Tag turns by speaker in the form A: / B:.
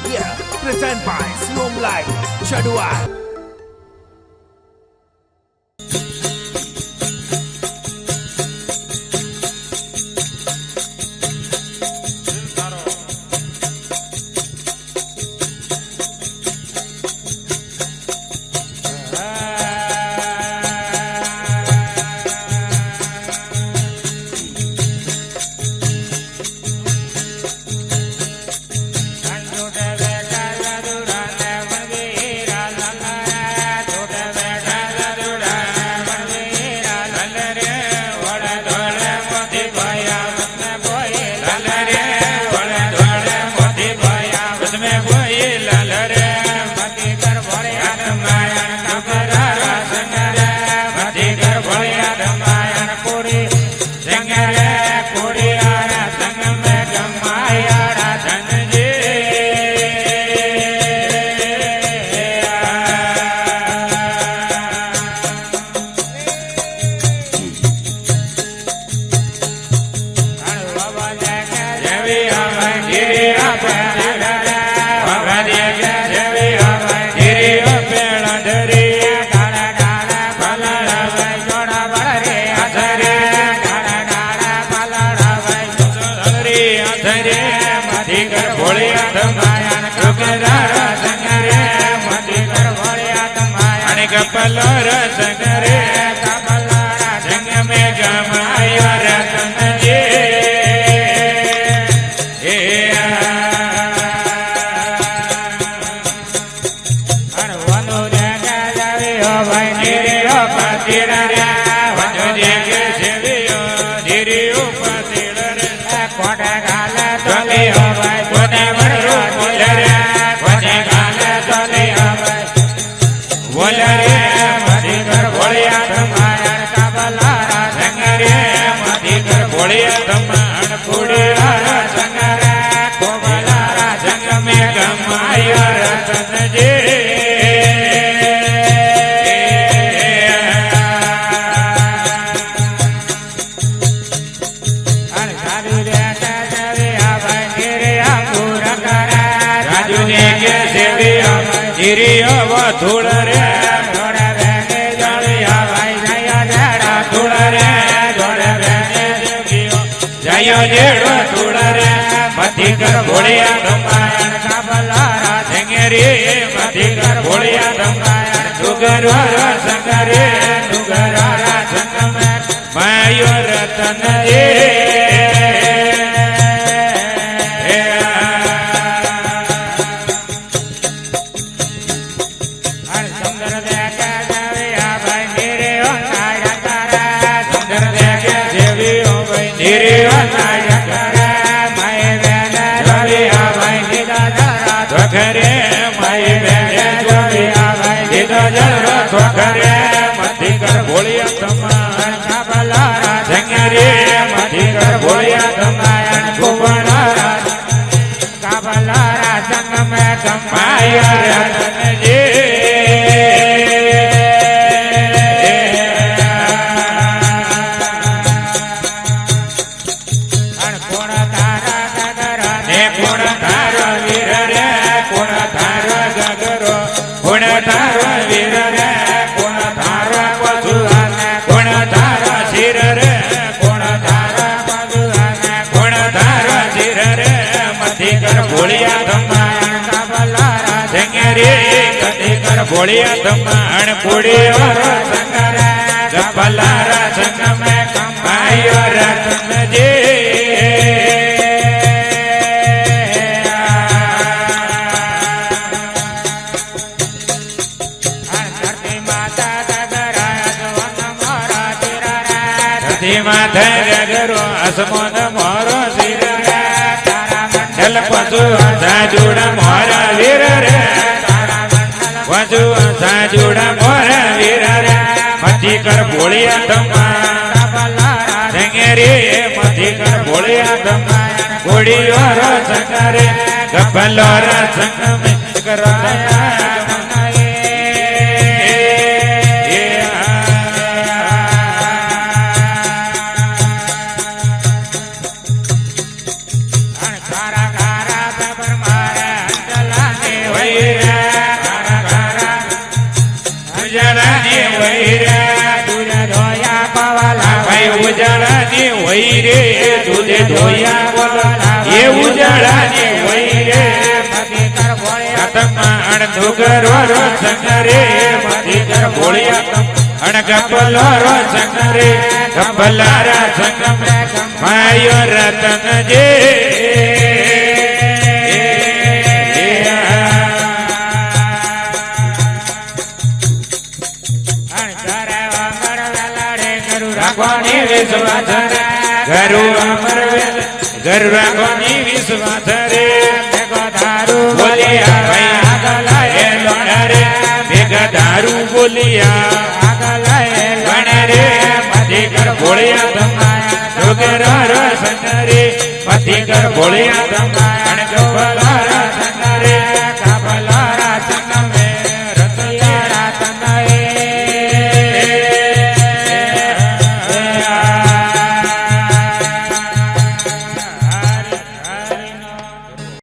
A: Yeah, present by Siom Live, Chadua.
B: कपलर संगरे कपलरा जंग में गमाया रतन जी हर वनु जंग जावे हो भाई निरियो पतिर रे वनु जंग सेवियो निरियो पतिर रे कोटे गाले तोली हो भाई कोटे बड़ो बोल रे कोटे गाले तोली हो भाई बोल रे भोलिया धमान पुड़िया संगर कोबलारा जंग में गमाया रतन जी राजू ने के सेविया गिरियो वो धूल रे जेड़ो तुड़ा रे मथी कर भोलिया धमायन काबलारा झंगेरी मथी कर भोलिया धमायन दुगरवारा संगरे दुगरवारा संग में मायो रतन सुंदर देखा जावे भाई मेरे सुंदर देखे देवी हो भाई मेरे घरे माई बेटे जोड़िया भाई दीदा जरा तो घरे मथी कर भोलिया धमायन काबलारा झंगेरी मथी कर भोलिया धमायन कुबलारा काबलारा संग में गमाया रतन जी भोलिया धमायन काबलारा झंगेरी कथी कर भोलिया धमायन पुड़िया संगर कपलारा संग में कमाया रतन जी माथे गगरो आसमान मोरो सिर चल पशु साजुड़ा मोरा वीर रे पशु साजुड़ा मोरा वीर रे मथी कर भोलिया धमायन झंगेरी मथी कर भोलिया धमायन घोड़ियो रो संगरे कपलोरा संग में कराया મધી કર ભોળિયા
C: તમા અણધુગરો રો સંગરે મધી કર ભોળિયા અણગપલો રો સંગરે ગપલારા સંગમ માયો રતન જે રાખવાની વિશ્વાસ ગરુ અમર ગરવા કોની વિશ્વાસ રે
B: ભેગો દારૂ
C: બોલિયા ભાઈ આગળ એ લોણરે ભેગા દારૂ બોલિયા
B: આગળ
C: ગણ રે મધી કર ભોળિયા ધમાયા ડોગરા રો સંગરે મધી કર ભોળિયા ધમાયા ગપલા